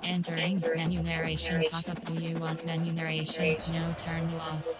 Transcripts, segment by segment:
Entering menu narration pop-up. Do you want menu narration? No, turn it off.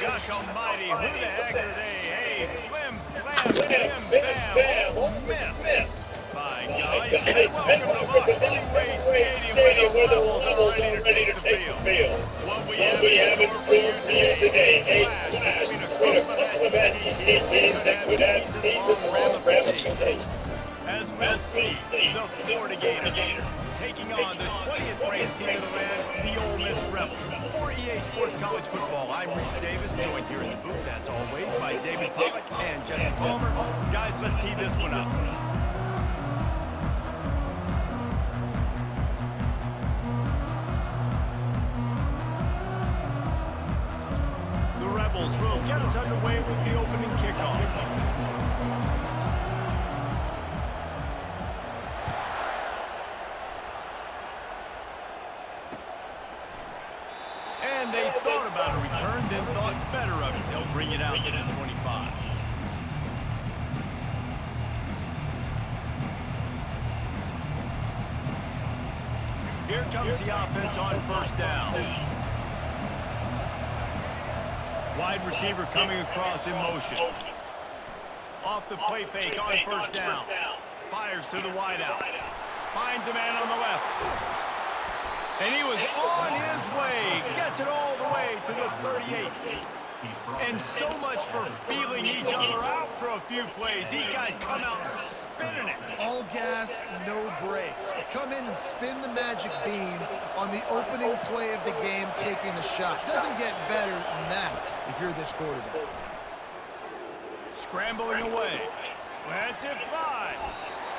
Gosh almighty, who the heck are they? Hey, flim, flam, bam, bam, oh, miss. By golly, and welcome to Buckley Stadium where the Rebels are ready to take the field. What we have in store for you today, a clash between a couple of SEC teams that could have season-long ramifications. As we'll see, the Florida Gators taking on the 20th ranked team of the land, the Ole Miss Rebels. For EA Sports College Football, I'm Reese Davis, joined here in the booth, as always, by David Pollack and Jesse Palmer. Guys, let's tee this one up. The Rebels will get us underway with the opening kickoff. And they thought about a return, then thought better of it. They'll bring it out to the 25. Here comes the offense on first down. Wide receiver coming across in motion. Off the play fake on first down. Fires to the wideout. Finds a man on the left. And he was on his way. Gets it all the way to the 38. And so much for feeling each other out for a few plays. These guys come out spinning it. All gas, no brakes. Come in and spin the magic bean on the opening play of the game, taking a shot. Doesn't get better than that if you're this quarterback. Scrambling away. Lets it fly.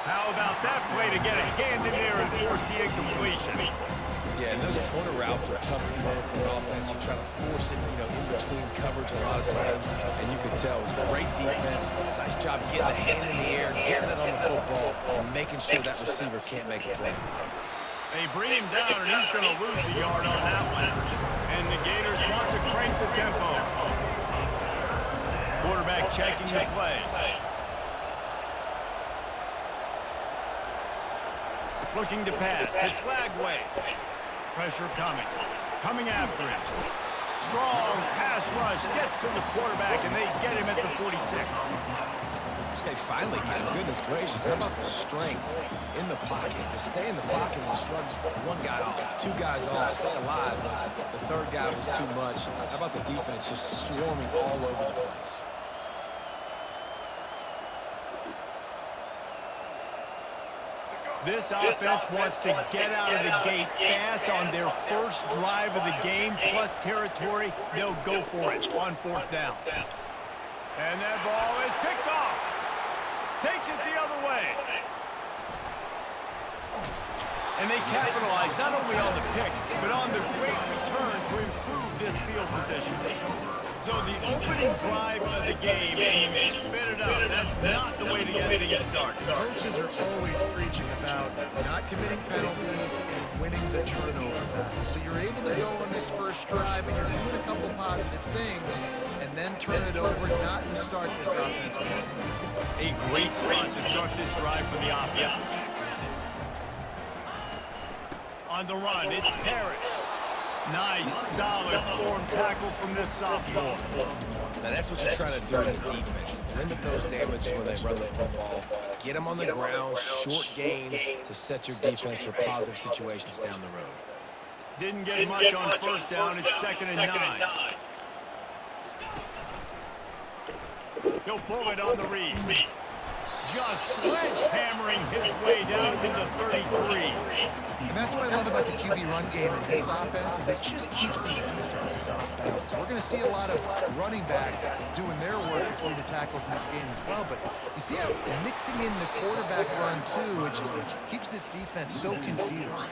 How about that play to get a hand in there and force the incompletion? Yeah, and those corner routes are tough to throw for an offense. You try to force it, in between coverage a lot of times, and you can tell it was great defense. Nice job getting the hand in the air, getting it on the football, and making sure that receiver can't make a play. They bring him down, and he's going to lose a yard on that one. And the Gators want to crank the tempo. Quarterback checking the play. Looking to pass. It's Lagway. Pressure coming. Coming after him. Strong pass rush. Gets to the quarterback, and they get him at the 46. They finally get him. Goodness gracious. How about the strength in the pocket? To stay in the pocket and shrug one guy off, two guys off, stay alive. But the third guy was too much. How about the defense just swarming all over the place? This offense wants to get out of the gate fast on their first drive of the game, plus territory. They'll go for it on 4th down. And that ball is picked off. Takes it the other way. And they capitalize not only on the pick, but on the great return to improve this field position. So the opening drive of the game, and you spit it up. That's not the way to get things started. Coaches are always preaching about not committing penalties and winning the turnover battle. So you're able to go on this first drive and you're doing a couple positive things and then turn it over, not to start this offense with. A great spot to start this drive for the offense. On the run, it's Parrish. Nice, solid form tackle from this sophomore. Now that's what you're trying to do as a defense. Limit those damages when they run the football. Get them on the ground, short gains to set your defense for positive situations down the road. Didn't get much on 1st down. It's 2nd and 9. He'll pull it on the read. Just sledgehammering his way down to the 33. And that's what I love about the QB run game in this offense is it just keeps these defenses off balance. We're going to see a lot of running backs doing their work between the tackles in this game as well. But you see how mixing in the quarterback run too, it just keeps this defense so confused.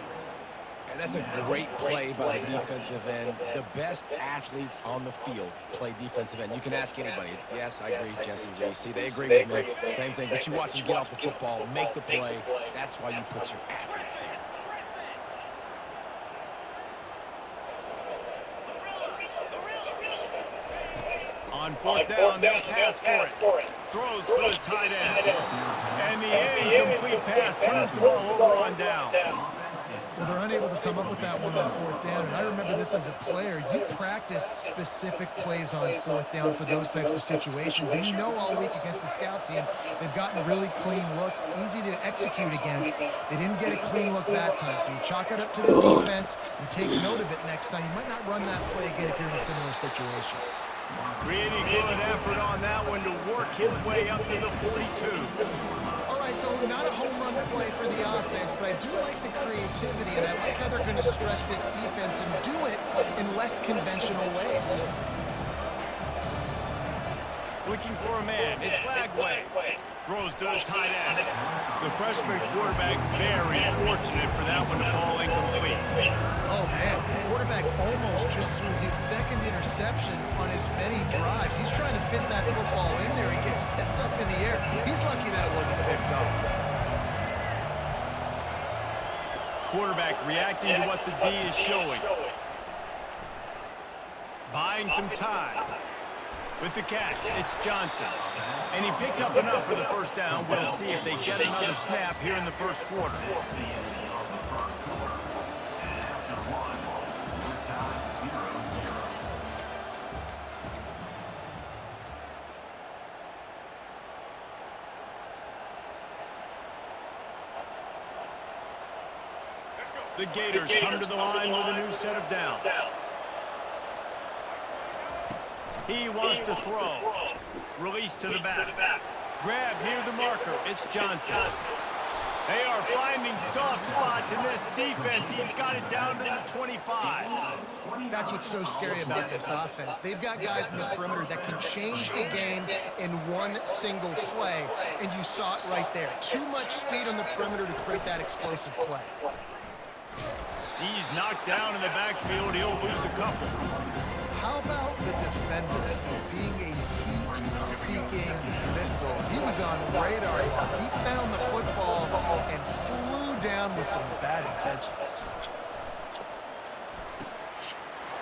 And that's a great play by the defensive end. The best athletes on the field play defensive end. You can ask anybody. Yes, I agree, Jesse Reese. See, they agree with me. Same thing. But you watch them get off the football, make the play. That's why you put your athletes there. On 4th down, they'll pass for it. Throws for the tight end. And the incomplete pass turns the ball over on down. Well, they're unable to come up with that one on 4th down. And I remember this as a player. You practice specific plays on 4th down for those types of situations. And you know all week against the scout team, they've gotten really clean looks, easy to execute against. They didn't get a clean look that time. So you chalk it up to the defense and take note of it next time. You might not run that play again if you're in a similar situation. Really good effort on that one to work his way up to the 42. All right, so not a home run play for the offense, but I do like the creativity, and I like how they're going to stress this defense and do it in less conventional ways. Looking for a man. It's Lagway. Throws to the tight end. The freshman quarterback very fortunate for that one to fall incomplete. Oh, man. The quarterback almost just threw his 2nd interception on as many drives. He's trying to fit that football in there. He gets tipped up in the air. He's lucky that wasn't picked off. Quarterback reacting to what the D is showing. Buying some time. With the catch, it's Johnson. And he picks up enough for the 1st down. We'll see if they get another snap here in the 1st quarter. The Gators come to the line with a new set of downs. He wants to throw. Release to the back. Grab near the marker. It's Johnson. They are finding soft spots in this defense. He's got it down to the 25. That's what's so scary about this offense. They've got guys in the perimeter that can change the game in one single play, and you saw it right there. Too much speed on the perimeter to create that explosive play. He's knocked down in the backfield. He'll lose a couple. How about the defender being a heat-seeking missile? He was on radar. He found the football and flew down with some bad intentions.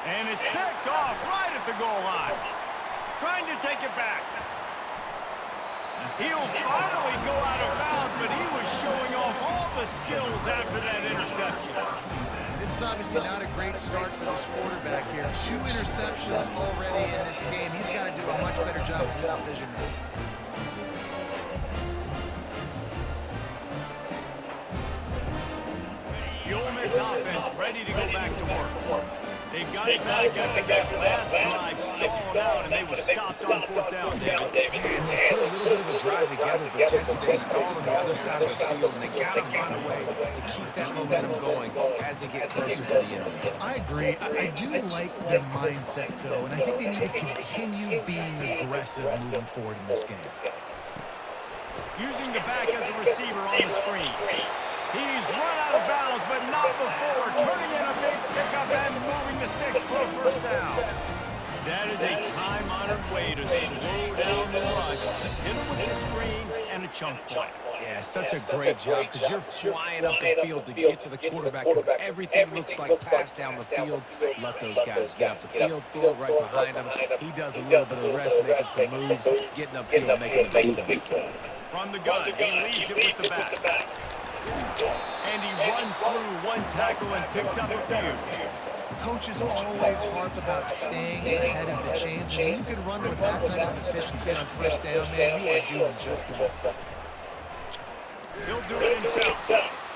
And it's picked off right at the goal line. Trying to take it back. He'll finally go out of bounds, but he was showing off all the skills after that interception. This is obviously not a great start for this quarterback here. 2 interceptions already in this game. He's got to do a much better job with his decision making. The Ole Miss offense ready to go back to work. They got it back after that last drive stalled out, and they were stopped on 4th down, David. And they put a little bit of a drive together, but Jesse, they stalled on the other side of the field, and they got to find a way to keep that momentum going as they get closer to the end zone. I agree. I do like their mindset, though, and I think they need to continue being aggressive moving forward in this game. Using the back as a receiver on the screen. He's run out of bounds, but not before turning in a big pickup and moving the sticks for a 1st down. That is a time-honored way to slow down the rush, hit him with the screen, and a chunk play. Yeah, such a great job because you're flying up the field to get to the quarterback because everything looks like pass down the field. Let those guys get up the field right behind him. He does a little bit of the rest, making some moves, getting upfield, making the big play. From the gun, he leaves it with the back. And he runs through 1 tackle and picks up a few. Coaches always harp about staying ahead of the chains, and when you can run with that type of efficiency on 1st down, man, you are doing just that. He'll do it himself.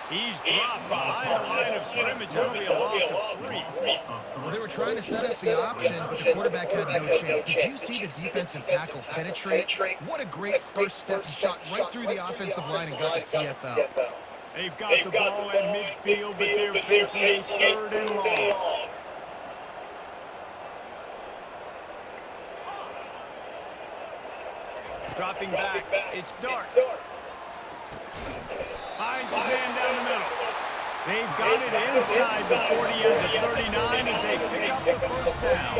He's dropped behind the line of scrimmage. That'll be a loss of 3. Well, they were trying to set up the option, but the quarterback had no chance. Did you see the defensive tackle penetrate? What a great first step. He shot right through the offensive line and got the TFL. They've got the ball in midfield, but they're facing a 3rd and long. Dropping back, it's Dart. Finds his man down the middle. They've got it inside the 40 and the 39 as they pick up the 1st down.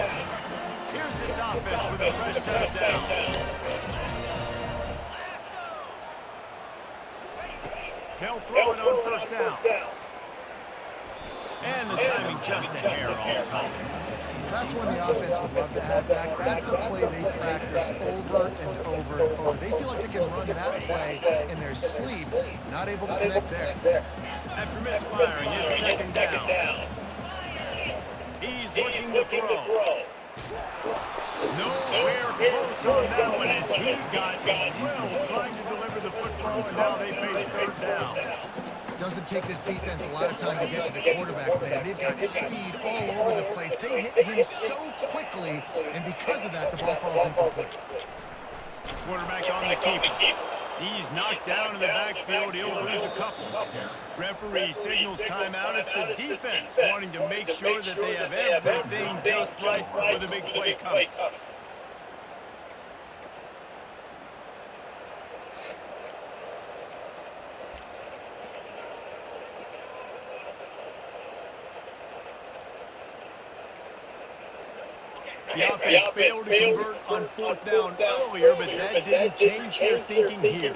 Here's this offense with a fresh set of downs. They'll throw it on 1st down. And the timing just a hair off. That's one the offense would love to have back. That's a play they practice over and over and over. They feel like they can run that play in their sleep. Not able to connect there. After misfiring, it's 2nd down. He's looking to throw. Nowhere close on that one as he got well trying to deliver the football, and now they face 3rd down. Doesn't take this defense a lot of time to get to the quarterback, man. They've got speed all over the place. They hit him so quickly, and because of that, the ball falls incomplete. Quarterback on the keeper. He's knocked down in the backfield. He'll lose a couple. Referee signals timeout. It's the defense wanting to make sure that they have everything just right with a big play coming. The offense failed to convert on 4th down earlier, but that didn't change their thinking here.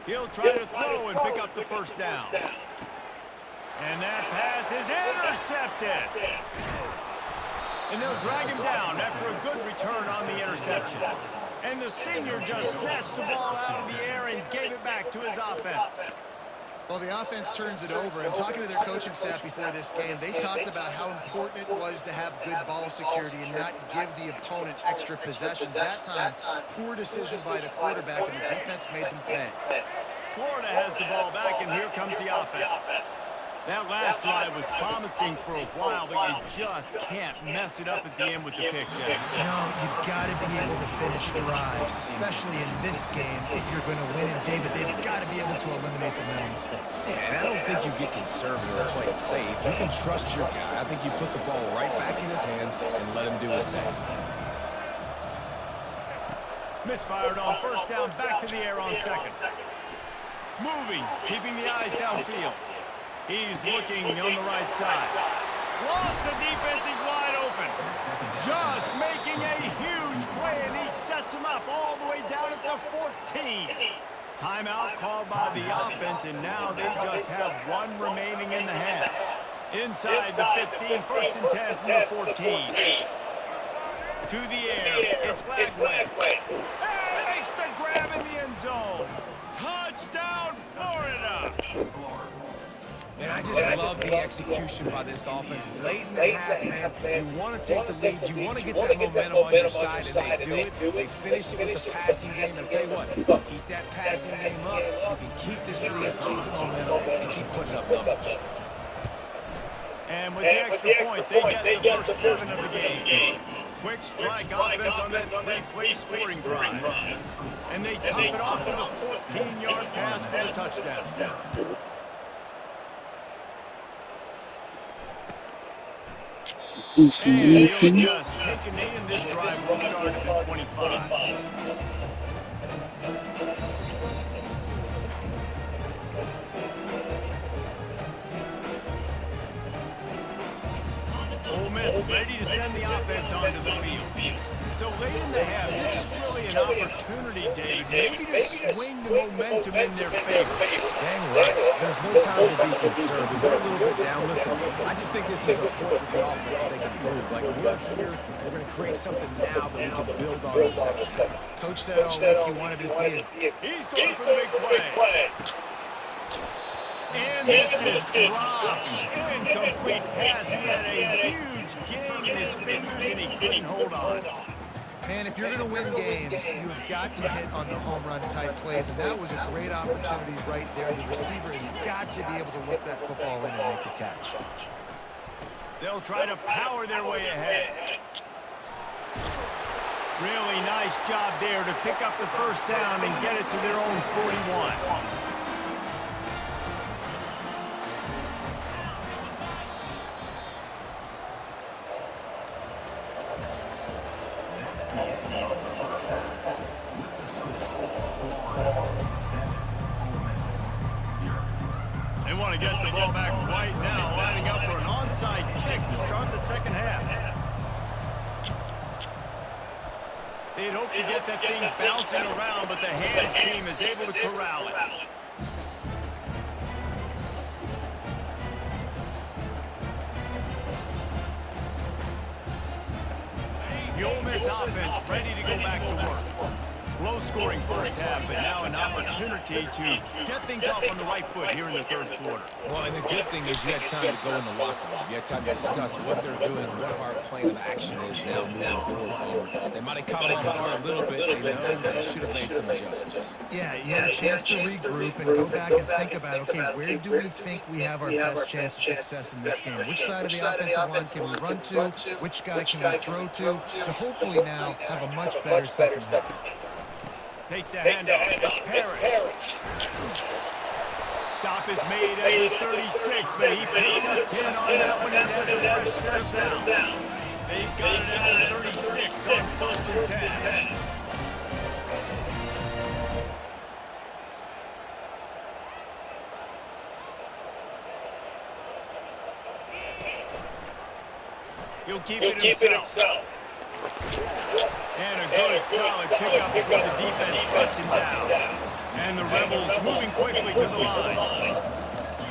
He'll try to throw and pick up the 1st down. And that pass is intercepted. And they'll drag him down after a good return on the interception. And the senior just snatched the ball out of the air and gave it back to his offense. Well, the offense turns it over, and talking to their coaching staff before this game, they talked about how important it was to have good ball security and not give the opponent extra possessions. That time, poor decision by the quarterback, and the defense made them pay. Florida has the ball back, and here comes the offense. That last drive was promising for a while, but you just can't mess it up at the end with the pick, Jesse. No, you've got to be able to finish drives, especially in this game if you're going to win. And, David, they've got to be able to eliminate the mental mistakes. Yeah, and I don't think you get conservative or play it safe. You can trust your guy. I think you put the ball right back in his hands and let him do his thing. Misfired on 1st down, back to the air on 2nd. Moving, keeping the eyes downfield. He's looking on the right side. Lost the defense, he's wide open. Just making a huge play, and he sets him up all the way down at the 14. Timeout called by the offense, and now they just have one remaining in the half. Inside the 15, 1st and 10 from the 14. To the air, it's Lagway. And makes the grab in the end zone. Touchdown, Florida! And I just love the execution by this offense. Late in the half, man, you want to take the lead. You want to get that momentum on your side, and they do it. They finish it with the passing game. And I'll tell you what, keep that passing game up. You can keep this lead, keep the momentum, and keep putting up numbers. And with the extra point, they get the first 7 of the game. Quick strike offense on that 3-play scoring drive. And they top it off with a 14-yard pass for the touchdown. And he'll just take a knee, and this drive will start at the 25. Ole Miss ready to send the offense onto the field. So late in the half, this is really an opportunity, David, maybe to swing the momentum in their favor. Dang right. There's no time to be concerned. We're a little bit down. Listen, I just think this is a point with the offense that they can prove. Like, we're here, we're going to create something now that we can build on in the second. Coach said all week he wanted it to be He's going for the big play. And this is dropped. Incomplete pass. He had a huge gain in his fingers, and he couldn't hold on. Man, if you're going to win games, you've got to hit on the home run type plays, and that was a great opportunity right there. The receiver has got to be able to look that football in and make the catch. They'll try to power their way ahead. Really nice job there to pick up the first down and get it to their own 41. They want to get the ball back right now, lining up for an onside kick to start the second half. They'd hope to get that thing bouncing around, but the hands team is able to corral it. The Ole Miss offense ready to go back to work. Low-scoring first half, but now an opportunity to get things off on the right foot here in the third quarter. Well, and the good thing is you had time to go in the locker room. You had time to discuss what they're doing and what our plan of action is now moving forward. They might have caught them off guard a little bit. They know they should have made some adjustments. Yeah, you had a chance to regroup and go back and think about, okay, where do we think we have our best chance of success in this game? Which side of the offensive line can we run to? Which guy can we throw to hopefully now have a much better second half? Takes the handoff. It's Parrish. Stop is made at the 36, but he picked up 10 on that one and has a fresh set of downs. They've got it at the 36 on 1st and 10. He'll keep it himself. And a good, solid pickup before the defense cuts him down. And the Rebels moving quickly to the line.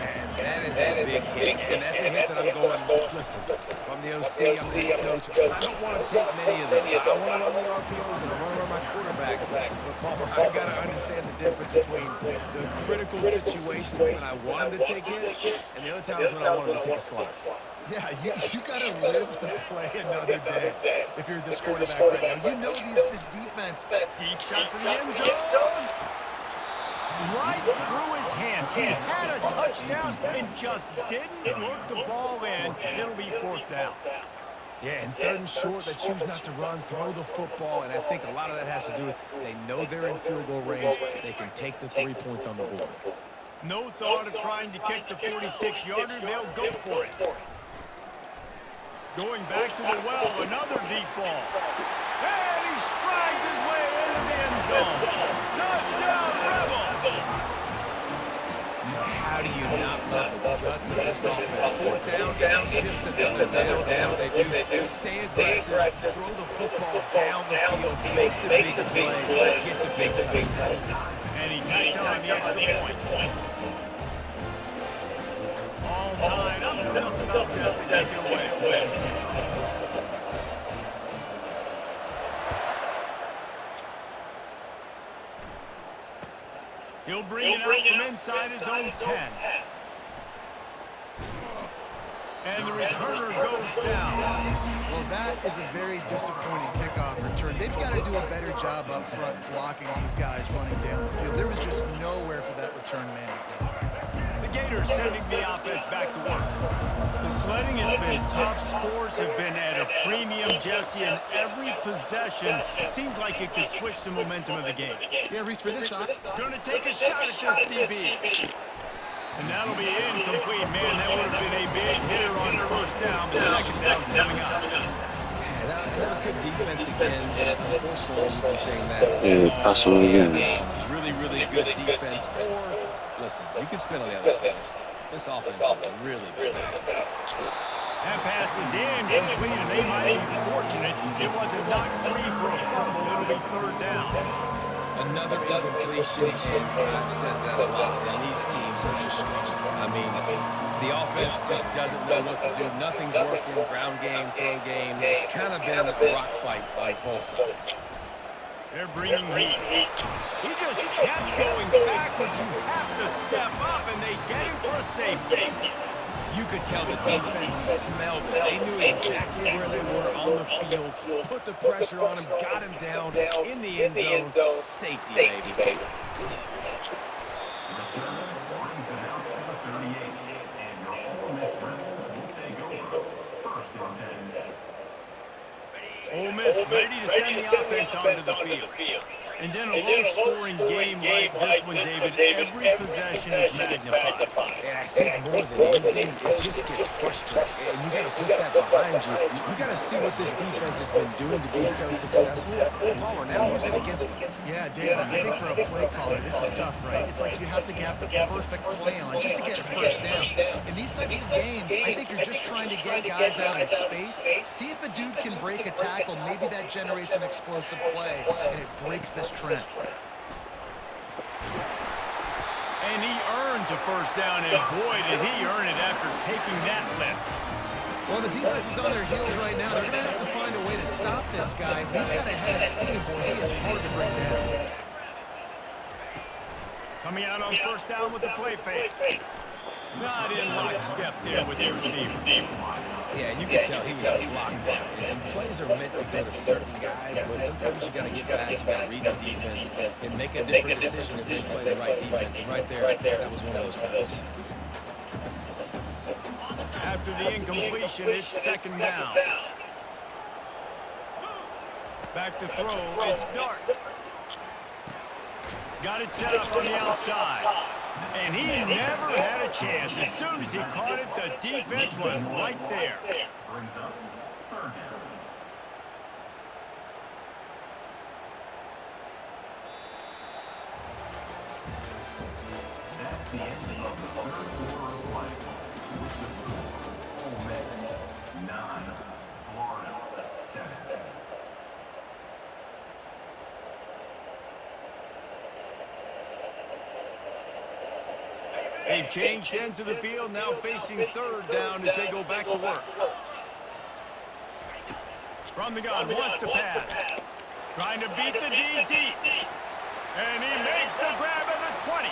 Man, that is a big hit. And that's a hit that I'm going, listen, if I'm the OC, I'm the head coach, I don't want to take many of those. I want to run the RPOs and I want to run my quarterback. But, Palmer, I got to understand the difference between the critical situations when I want him to take hits and the other times when I want him to take a slide. Yeah, you got to live to play another day if you're this quarterback right now. You know this defense. Deep shot for the end zone. Right through his hands. He had a touchdown and just didn't look the ball in. It'll be 4th down. Yeah, and 3rd and short, they choose not to run, throw the football, and I think a lot of that has to do with they know they're in field goal range. They can take the 3 points on the board. No thought of trying to kick the 46-yarder. They'll go for it. Going back to the well, another deep ball. And he strides his way into the end zone. Touchdown, Rebels! You how do you not love the guts of this offense? Fourth down, it's just another down. And what they do, stay aggressive, throw the football down the field, make the big play, get the big touchdown. And he takes on the extra point. All tied up, just about set to take it away. He'll bring it out from inside his own 10. And the returner goes down. Well, that is a very disappointing kickoff return. They've got to do a better job up front blocking these guys running down the field. There was just nowhere for that return man to go. The Gators sending the offense back to work. The sledding has been tough. Scores have been at a premium, Jesse, and every possession seems like it could switch the momentum of the game. Yeah, Reese, for this side. Going to take a shot at this DB. And that'll be incomplete. Man, that would have been a big hitter on first down, but second down's coming up. Yeah, that was good defense again. And unfortunately, you've been saying that. Really, really good defense. Or, listen, you can spin on the other side. This offense is really bad. That pass is incomplete, and they might be fortunate it wasn't knocked free for a fumble. It'll be third down. Another incompletion, and I've said that a lot, and these teams are just struggling. I mean, the offense just doesn't know what to do. Nothing's working, ground game, throw game. It's kind of been a rock fight on both sides. They're bringing heat. He just kept going backwards. You have to step up, and they get him for a safety. You could tell the defense smelled it. They knew exactly where they were on the field, put the pressure on him, got him down in the end zone. Safety, baby. Ole Miss ready to send the offense onto the field. And then a low-scoring game like this one, David, every possession is magnified. And I think more than anything, it just gets frustrating. And you got to put that behind you. You got to see what this defense has been doing to be so successful. Palmer now using against them. Yeah, David, I think for a play caller, this is tough, right? It's like you have to get the perfect play on just to get a first down. In these types of games, I think you're just trying to get guys out in space, see if the dude can break a tackle. Maybe that generates an explosive play, and it breaks this trend. And he earns a first down, and boy, did he earn it after taking that lift. Well, the defense is on their heels right now. They're going to have to find a way to stop this guy. He's got a head of steam, boy. He is hard to bring down. Coming out on first down with the play fake. Not in lockstep there with the receiver. Yeah, you can tell he was locked down. And plays are meant to go to certain guys, but sometimes you got to get back, you got to read the defense, and make a different decision if they play the right defense. And right there, that was one of those times. After the incompletion, it's second down. Back to throw, it's Dart. Got it set up on the outside. And he never had a chance. As soon as he caught it, the defense was right there. That's the end of the third quarter of play. With the score, Ole Miss 9, Florida 7. They've changed ends of the field, now facing third down as they go back to work. From the gun, wants to pass. Trying to beat the D deep. And he makes the grab at the 20.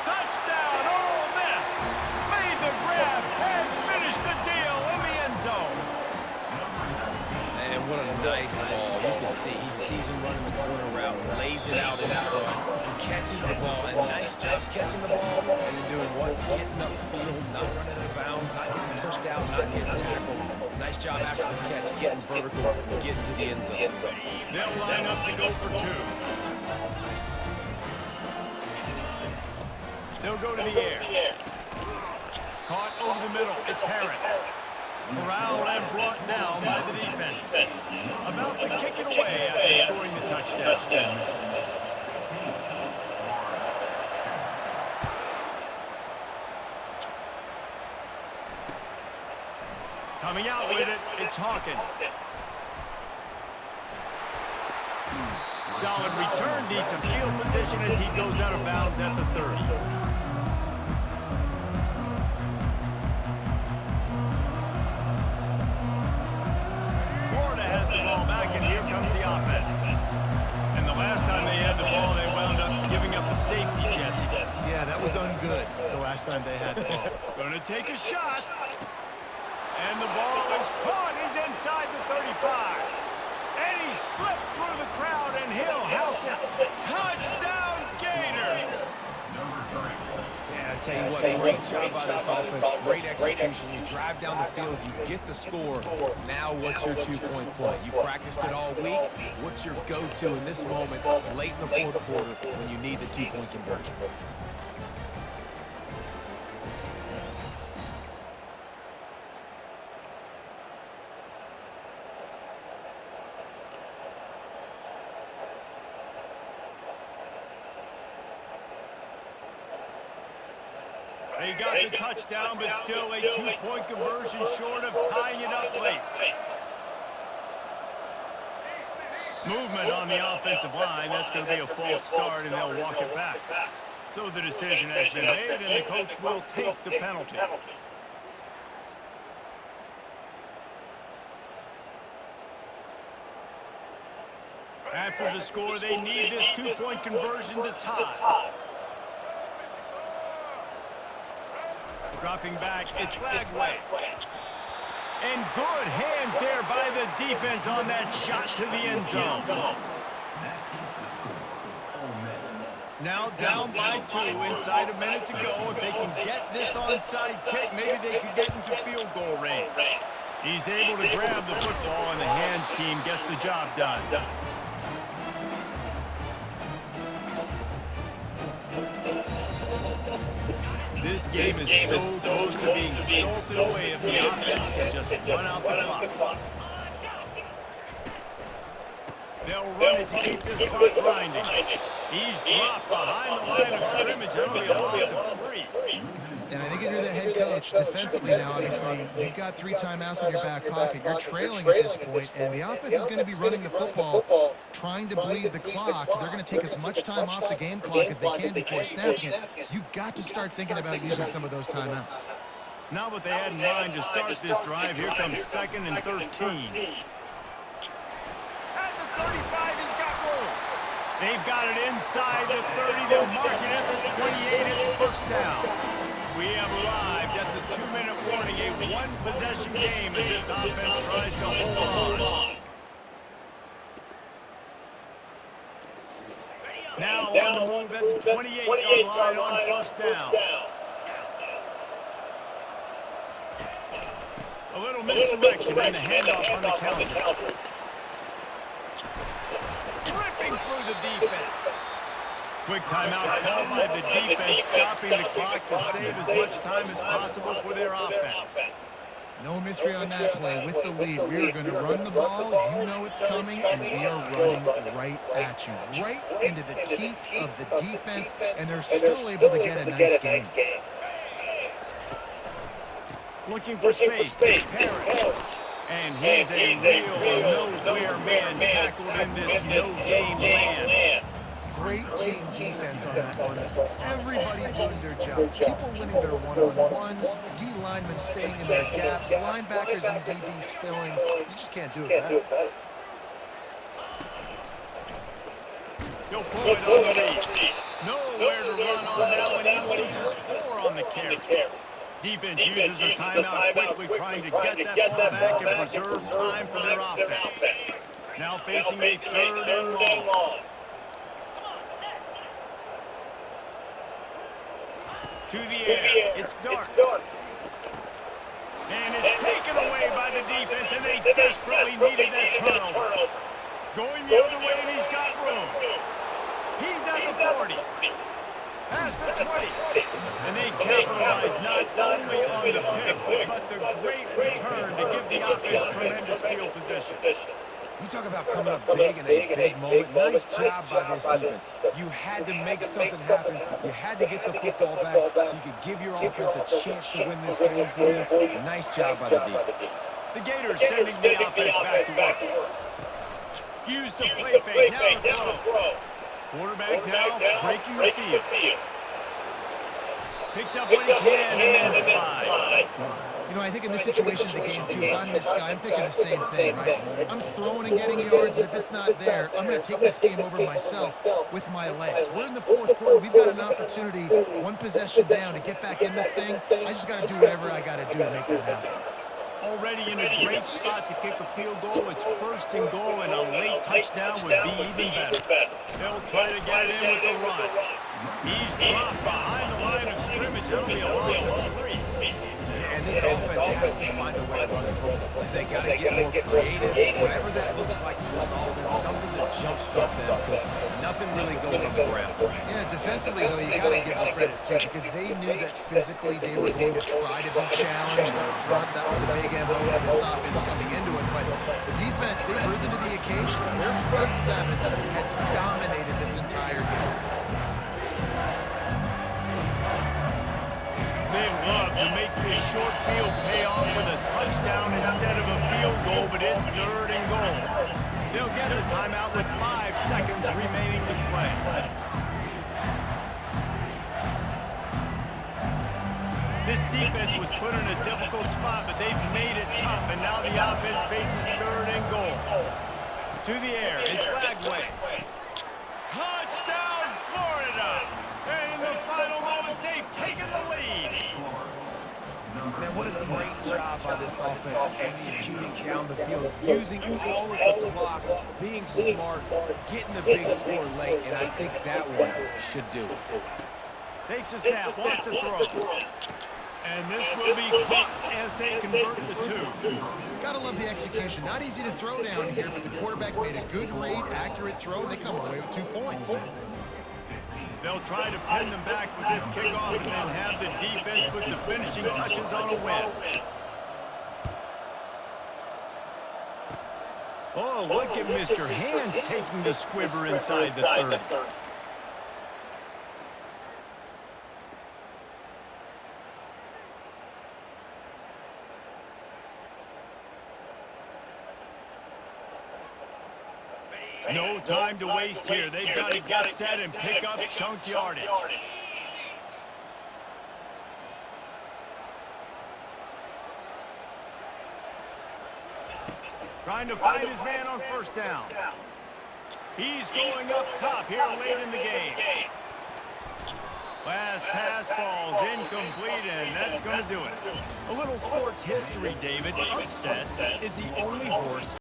Touchdown, Ole Miss. Made the grab and finished the deal in the end zone. And what a nice ball. You can see he sees him running the corner route, lays it out in front, catches the ball, and nice job catching the ball and then doing what? Getting upfield, not running out of bounds, not getting pushed out, not getting tackled. Nice job after the catch, getting vertical, getting to the end zone. They'll line up to go for two. They'll go to the air. Caught over the middle. It's Harris. Corralled and brought down by the defense. About to kick it away after scoring the touchdown. It's Hawkins. Solid return, decent field position as he goes out of bounds at the 30. Florida has the ball back, and here comes the offense. And the last time they had the ball, they wound up giving up a safety, Jesse. Yeah, that was ungood the last time they had the ball. Gonna take a shot. And the ball is caught. He's inside the 35. And he slipped through the crowd, and he'll house it. Touchdown, Gators! Yeah, I tell you what, great job by this offense. Great execution. You drive down the field, you get the score. Now what's your two-point play? You practiced it all week. What's your go-to in this moment, late in the fourth quarter, when you need the two-point conversion? They got the touchdown, but still a two-point conversion short of tying it up late. Movement on the offensive line. That's going to be a false start, and they'll walk it back. So the decision has been made, and the coach will take the penalty. After the score, they need this two-point conversion to tie. Dropping back, it's Lagway. And good hands there by the defense on that shot to the end zone. Now down by 2, inside a minute to go. If they can get this onside kick, maybe they could get into field goal range. He's able to grab the football, and the hands team gets the job done. This game is so close to being salted away if the offense can just run out the clock. They'll run it to keep this clock grinding. He's dropped behind the line of scrimmage. That'll be a loss of 3. And I think if you're the head coach, defensively now, obviously, you've got 3 timeouts in your back pocket. You're trailing at this point, and the offense is going to be running the football, trying to bleed the clock. They're going to take as much time off the game clock as they can before snapping it. You've got to start thinking about using some of those timeouts. Not what they had in mind to start this drive. Here comes 2nd and 13. At the 35, he's got room. They've got it inside the 30. They'll mark it at the 28. It's first down. We have arrived at the 2-minute warning, a one-possession game as this offense tries to hold on. Now on the move at the 28-yard line on first down. A little misdirection and the handoff on the counter. Ripping through the defense. Quick timeout called by the defense, stopping the clock to save as much time as possible for their offense. No mystery on that play. With the lead, we are going to run the ball. You know it's coming, and we are running right at you. Right into the teeth of the defense, and they're still able to get a nice game. Looking for space, it's Parrish. And he's a real nowhere man tackled in this no-gain land. Great team defense on that one. Everybody doing their job. People winning their one-on-ones, D linemen staying in their gaps, linebackers and DBs filling. You just can't do it better. He'll pull it on the lead. Nowhere to run on that one. He loses 4 on the carry. Defense uses a timeout quickly, trying to get that ball back and preserve time for their offense. Now facing a 3rd and long. To the air, it's Dart. And it's taken away by the defense, and they desperately needed that turnover. Going the other way, and he's got room. He's at the 40. Past the 20. And they capitalize not only on the pick, but the great return to give the offense tremendous field position. You talk about coming up big in a big moment. Nice job by this defense. You had to make something happen. You had to get the football back so you could give your offense a chance to win this game for you. Nice job by the defense. The Gators sending the offense back to work. Use the play fake. Now the throw. Quarterback now breaking the field. Picks up what he can and then slides. You know, I think in this situation of the game, too, if I'm this guy, I'm thinking the same thing, right? I'm throwing and getting yards, and if it's not there, I'm going to take this game over myself with my legs. We're in the fourth quarter. We've got an opportunity, one possession down, to get back in this thing. I just got to do whatever I got to do to make that happen. Already in a great spot to kick a field goal. It's 1st and goal, and a late touchdown would be even better. They'll try to get it in with a run. He's dropped behind the line of scrimmage. That'll be a loss of 3. And this offense has to find a way to run the football. They got to get more creative, whatever that looks like to this offense, something to jumpstart them, because there's nothing really going on the ground. Yeah, defensively, though, you got to give them credit, too, because they knew that physically they were going to try to be challenged up front. That was a big MO for this offense coming into it, but the defense, they've risen to the occasion. Their front seven has dominated this entire game. They'd love to make this short field pay off with a touchdown instead of a field goal, but it's 3rd and goal. They'll get the timeout with 5 seconds remaining to play. This defense was put in a difficult spot, but they've made it tough, and now the offense faces 3rd and goal. To the air, it's Lagway. Touchdown, Florida! And in the final moments, they've taken the lead. Man, what a great job by this offense executing down the field, using all of the clock, being smart, getting the big score late, and I think that one should do it. Takes a snap, wants to throw. And this will be caught as they convert the 2. Gotta love the execution. Not easy to throw down here, but the quarterback made a good read, accurate throw, and they come away with 2 points. They'll try to pin them back with this kickoff and then have the defense put the finishing touches on a win. Oh, look at Mr. Hands taking the squibber inside the 30. No time to waste here. They've got to get set and pick up chunk yardage. Trying to find his man on 1st down. He's going up top here late in the game. Last pass falls incomplete, and that's going to do it. A little sports history, David. Upset is the only horse